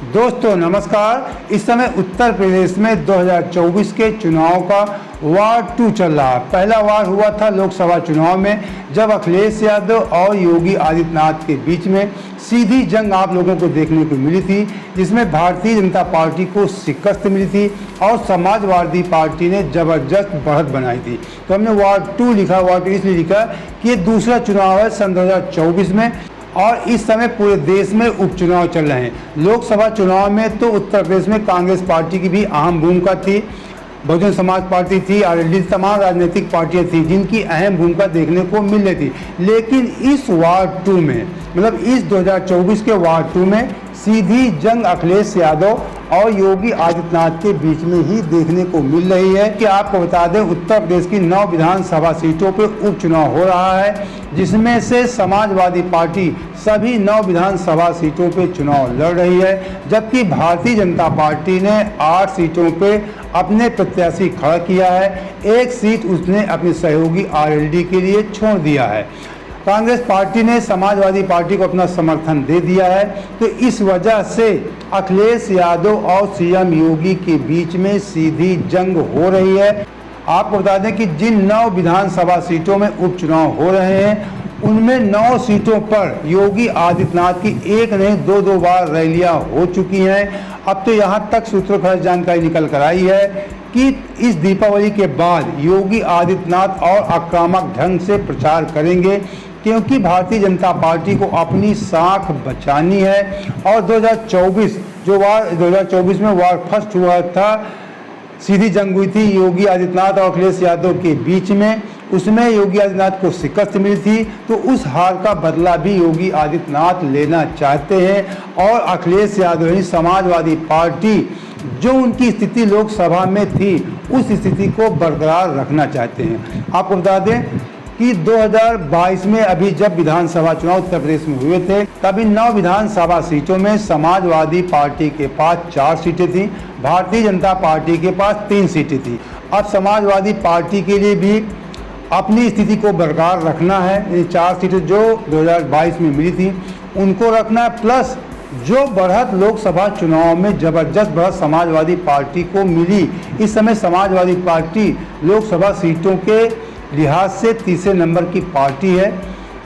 दोस्तों नमस्कार। इस समय उत्तर प्रदेश में 2024 के चुनाव का वार 2 चल रहा है। पहला वार हुआ था लोकसभा चुनाव में, जब अखिलेश यादव और योगी आदित्यनाथ के बीच में सीधी जंग आप लोगों को देखने को मिली थी, जिसमें भारतीय जनता पार्टी को शिकस्त मिली थी और समाजवादी पार्टी ने जबरदस्त बढ़त बनाई थी। तो हमने वार 2 लिखा। वार 2 इसलिए लिखा कि ये दूसरा चुनाव है सन 2024 में और इस समय पूरे देश में उपचुनाव चल रहे हैं। लोकसभा चुनाव में तो उत्तर प्रदेश में कांग्रेस पार्टी की भी अहम भूमिका थी, बहुजन समाज पार्टी थी, आरएलडी, तमाम राजनीतिक पार्टियां थी जिनकी अहम भूमिका देखने को मिल रही थी। लेकिन इस वार 2 में, मतलब इस 2024 के वार 2 में सीधी जंग अखिलेश यादव और योगी आदित्यनाथ के बीच में ही देखने को मिल रही है। कि आपको बता दें, उत्तर प्रदेश की 9 विधानसभा सीटों पर उपचुनाव हो रहा है, जिसमें से समाजवादी पार्टी सभी 9 विधानसभा सीटों पर चुनाव लड़ रही है, जबकि भारतीय जनता पार्टी ने 8 सीटों पर अपने प्रत्याशी खड़ा किया है। 1 सीट उसने अपने सहयोगी आरएलडी के लिए छोड़ दिया है। कांग्रेस पार्टी ने समाजवादी पार्टी को अपना समर्थन दे दिया है। तो इस वजह से अखिलेश यादव और सीएम योगी के बीच में सीधी जंग हो रही है। आपको बता दें कि जिन 9 विधानसभा सीटों में उपचुनाव हो रहे हैं, उनमें 9 सीटों पर योगी आदित्यनाथ की एक नहीं 2 बार रैलियां हो चुकी हैं। अब तो यहां तक सूत्रों से जानकारी निकल कर आई है कि इस दीपावली के बाद योगी आदित्यनाथ और आक्रामक ढंग से प्रचार करेंगे, क्योंकि भारतीय जनता पार्टी को अपनी साख बचानी है। और 2024 में वार फर्स्ट हुआ था, सीधी जंग हुई थी योगी आदित्यनाथ और अखिलेश यादव के बीच में, उसमें योगी आदित्यनाथ को शिकस्त मिली थी। तो उस हार का बदला भी योगी आदित्यनाथ लेना चाहते हैं और अखिलेश यादव ही समाजवादी पार्टी जो उनकी स्थिति लोकसभा में थी उस स्थिति को बरकरार रखना चाहते हैं। आपको बता दें कि 2022 में अभी जब विधानसभा चुनाव उत्तर प्रदेश में हुए थे, तभी 9 विधानसभा सीटों में समाजवादी पार्टी के पास 4 सीटें थी, भारतीय जनता पार्टी के पास 3 सीटें थी। अब समाजवादी पार्टी के लिए भी अपनी स्थिति को बरकरार रखना है। ये 4 सीटें जो 2022 में मिली थी उनको रखना है, प्लस जो बढ़त लोकसभा चुनाव में जबरदस्त बढ़त समाजवादी पार्टी को मिली। इस समय समाजवादी पार्टी लोकसभा सीटों के लिहाज से तीसरे नंबर की पार्टी है।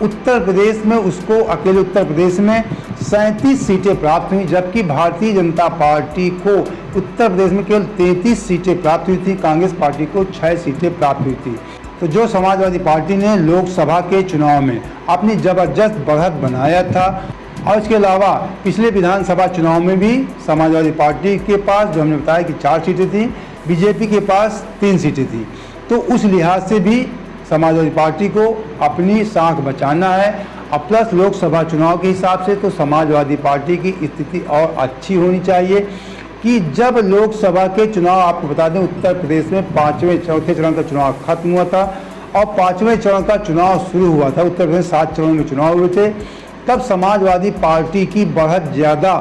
उत्तर प्रदेश में उसको अकेले उत्तर प्रदेश में 37 सीटें प्राप्त हुई, जबकि भारतीय जनता पार्टी को उत्तर प्रदेश में केवल 33 सीटें प्राप्त हुई थी, कांग्रेस पार्टी को 6 सीटें प्राप्त हुई थी। तो जो समाजवादी पार्टी ने लोकसभा के चुनाव में अपनी जबरदस्त बढ़त बनाया था, और इसके अलावा पिछले विधानसभा चुनाव में भी समाजवादी पार्टी के पास, जो हमने बताया कि 4 सीटें थी, बीजेपी के पास 3 सीटें थी। तो उस लिहाज से भी समाजवादी पार्टी को अपनी साख बचाना है। अब प्लस लोकसभा चुनाव के हिसाब से तो समाजवादी पार्टी की स्थिति और अच्छी होनी चाहिए कि जब लोकसभा के चुनाव, आपको बता दें उत्तर प्रदेश में 5वें चौथे चरण का चुनाव खत्म हुआ था और 5वें चरण का चुनाव शुरू हुआ था। उत्तर प्रदेश 7 चरणों में चुनाव हुए थे, तब समाजवादी पार्टी की बढ़त ज़्यादा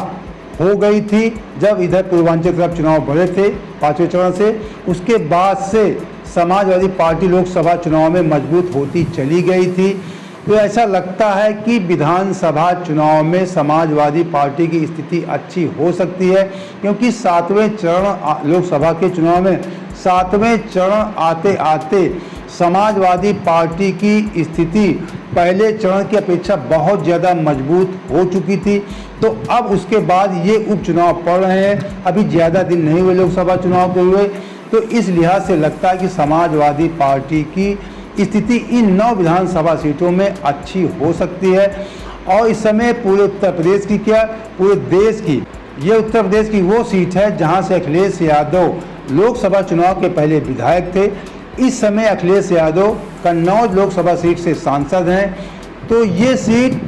हो गई थी। जब इधर पूर्वांचल तरफ चुनाव बढ़े थे 5वें चरण से, उसके बाद से समाजवादी पार्टी लोकसभा चुनाव में मजबूत होती चली गई थी। तो ऐसा लगता है कि विधानसभा चुनाव में समाजवादी पार्टी की स्थिति अच्छी हो सकती है, क्योंकि 7वें चरण लोकसभा के चुनाव में 7वें चरण आते आते समाजवादी पार्टी की स्थिति पहले चरण की अपेक्षा बहुत ज़्यादा मजबूत हो चुकी थी। तो अब उसके बाद ये उपचुनाव पड़ रहे हैं, अभी ज़्यादा दिन नहीं हुए लोकसभा चुनाव के हुए। तो इस लिहाज से लगता है कि समाजवादी पार्टी की स्थिति इन 9 विधानसभा सीटों में अच्छी हो सकती है। और इस समय पूरे उत्तर प्रदेश की क्या, पूरे देश की, ये उत्तर प्रदेश की वो सीट है जहां से अखिलेश यादव लोकसभा चुनाव के पहले विधायक थे। इस समय अखिलेश यादव कन्नौज लोकसभा सीट से सांसद हैं। तो ये सीट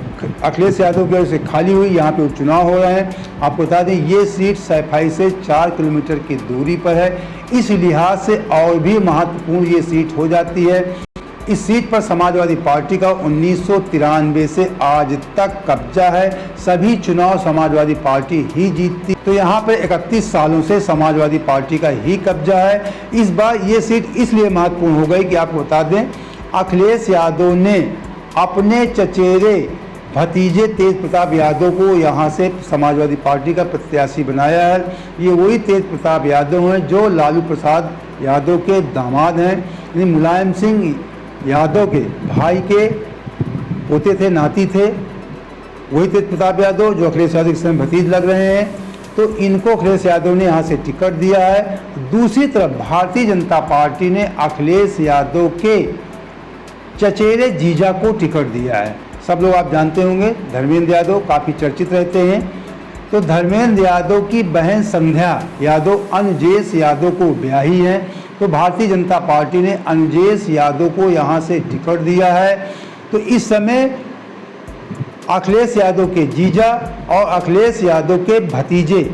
अखिलेश यादव की वजह से खाली हुई, यहाँ पे उपचुनाव हो रहे हैं। आपको बता दें ये सीट सैफाई से 4 किलोमीटर की दूरी पर है, इस लिहाज से और भी महत्वपूर्ण ये सीट हो जाती है। इस सीट पर समाजवादी पार्टी का 1993 से आज तक कब्जा है, सभी चुनाव समाजवादी पार्टी ही जीतती। तो यहाँ पर 31 सालों से समाजवादी पार्टी का ही कब्जा है। इस बार ये सीट इसलिए महत्वपूर्ण हो गई कि आपको बता दें अखिलेश यादव ने अपने चचेरे भतीजे तेज प्रताप यादव को यहाँ से समाजवादी पार्टी का प्रत्याशी बनाया है। ये वही तेज प्रताप यादव हैं जो लालू प्रसाद यादव के दामाद हैं, यानी मुलायम सिंह यादव के भाई के पोते थे, नाती थे। वही तेज प्रताप यादव जो अखिलेश यादव के समय भतीज लग रहे हैं, तो इनको अखिलेश यादव ने यहाँ से टिकट दिया है। दूसरी तरफ भारतीय जनता पार्टी ने अखिलेश यादव के चचेरे जीजा को टिकट दिया है। सब लोग आप जानते होंगे, धर्मेंद्र यादव काफ़ी चर्चित रहते हैं। तो धर्मेंद्र यादव की बहन संध्या यादव अनुजेश यादव को ब्याही है, तो भारतीय जनता पार्टी ने अनुजेश यादव को यहाँ से टिकट दिया है। तो इस समय अखिलेश यादव के जीजा और अखिलेश यादव के भतीजे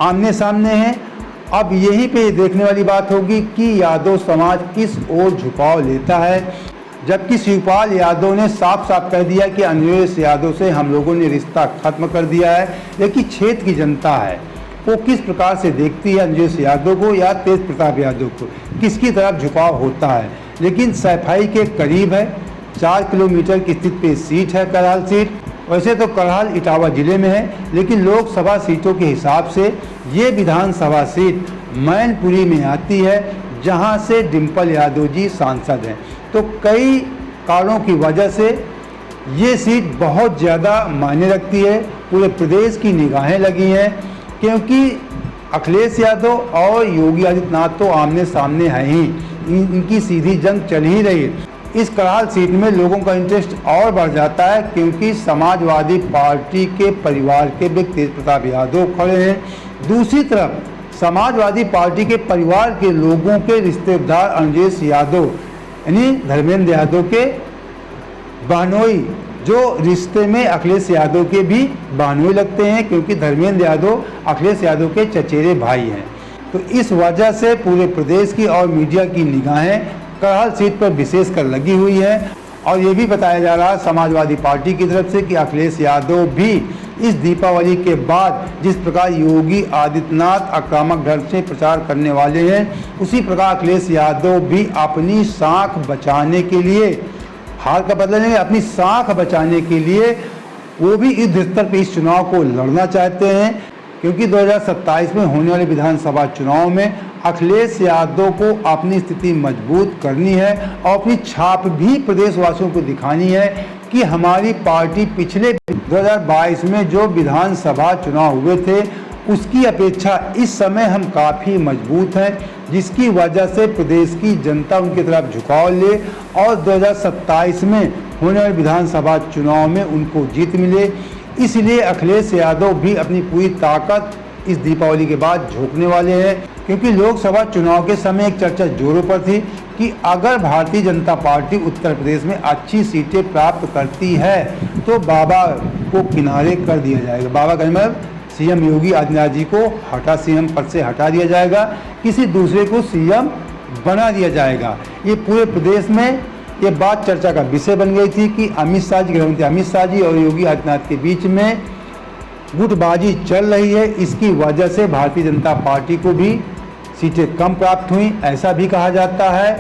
आमने सामने हैं। अब यहीं पे देखने वाली बात होगी कि यादव समाज किस ओर झुकाव लेता है। जबकि शिवपाल यादव ने साफ साफ कह दिया कि अनुजेश यादव से हम लोगों ने रिश्ता खत्म कर दिया है, लेकिन क्षेत्र की जनता है वो किस प्रकार से देखती है अनुजेश यादव को या तेज प्रताप यादव को, किसकी तरफ झुकाव होता है। लेकिन सफाई के करीब है, 4 किलोमीटर की स्थिति पे सीट है करहाल सीट। वैसे तो करहाल इटावा जिले में है, लेकिन लोकसभा सीटों के हिसाब से ये विधानसभा सीट मैनपुरी में आती है, जहां से डिम्पल यादव जी सांसद हैं। तो कई कारणों की वजह से ये सीट बहुत ज़्यादा मायने रखती है। पूरे प्रदेश की निगाहें लगी हैं, क्योंकि अखिलेश यादव और योगी आदित्यनाथ तो आमने सामने हैं ही, इनकी सीधी जंग चल ही रही है। इस करहाल सीट में लोगों का इंटरेस्ट और बढ़ जाता है, क्योंकि समाजवादी पार्टी के परिवार के व्यक्ति तेज प्रताप यादव खड़े हैं। दूसरी तरफ समाजवादी पार्टी के परिवार के लोगों के रिश्तेदार अनुजेश यादव यानी धर्मेंद्र यादव के बहनोई, जो रिश्ते में अखिलेश यादव के भी बहनोई लगते हैं, क्योंकि धर्मेंद्र यादव अखिलेश यादव के चचेरे भाई हैं। तो इस वजह से पूरे प्रदेश की और मीडिया की निगाहें करहाल सीट पर विशेष कर लगी हुई है। और ये भी बताया जा रहा है समाजवादी पार्टी की तरफ से कि अखिलेश यादव भी इस दीपावली के बाद जिस प्रकार योगी आदित्यनाथ आक्रामक ढंग से प्रचार करने वाले हैं, उसी प्रकार अखिलेश यादव भी अपनी साख बचाने के लिए, हार का बदला नहीं, अपनी साख बचाने के लिए वो भी युद्ध स्तर पर इस चुनाव को लड़ना चाहते हैं। क्योंकि 2027 में होने वाले विधानसभा चुनाव में अखिलेश यादव को अपनी स्थिति मजबूत करनी है और अपनी छाप भी प्रदेशवासियों को दिखानी है कि हमारी पार्टी पिछले 2022 में जो विधानसभा चुनाव हुए थे उसकी अपेक्षा इस समय हम काफ़ी मजबूत हैं, जिसकी वजह से प्रदेश की जनता उनकी तरफ झुकाव ले और 2027 में होने वाले विधानसभा चुनाव में उनको जीत मिले। इसलिए अखिलेश यादव भी अपनी पूरी ताकत इस दीपावली के बाद झोंकने वाले हैं। क्योंकि लोकसभा चुनाव के समय एक चर्चा जोरों पर थी कि अगर भारतीय जनता पार्टी उत्तर प्रदेश में अच्छी सीटें प्राप्त करती है तो बाबा को किनारे कर दिया जाएगा। बाबा का मतलब सीएम योगी आदित्यनाथ जी को सीएम पद से हटा दिया जाएगा, किसी दूसरे को सीएम बना दिया जाएगा। ये पूरे प्रदेश में ये बात चर्चा का विषय बन गई थी कि अमित शाह जी, गृहमंत्री अमित शाह जी और योगी आदित्यनाथ के बीच में गुटबाजी चल रही है। इसकी वजह से भारतीय जनता पार्टी को भी सीटें कम प्राप्त हुई, ऐसा भी कहा जाता है,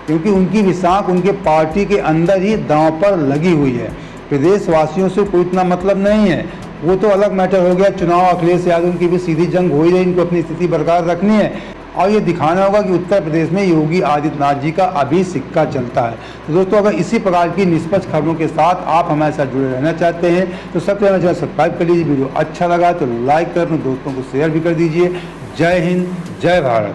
क्योंकि उनकी भी साख उनके पार्टी के अंदर ही दांव पर लगी हुई है। प्रदेशवासियों से कोई इतना मतलब नहीं है, वो तो अलग मैटर हो गया। चुनाव अखिलेश यादव की भी सीधी जंग हो ही रही, इनको अपनी स्थिति बरकरार रखनी है और ये दिखाना होगा कि उत्तर प्रदेश में योगी आदित्यनाथ जी का अभी सिक्का चलता है। तो दोस्तों, अगर इसी प्रकार की निष्पक्ष खबरों के साथ आप हमारे साथ जुड़े रहना चाहते हैं तो सबसे पहले चैनल सब्सक्राइब कर लीजिए। वीडियो अच्छा लगा तो लाइक कर अपने दोस्तों को शेयर भी कर दीजिए। जय हिंद, जय भारत।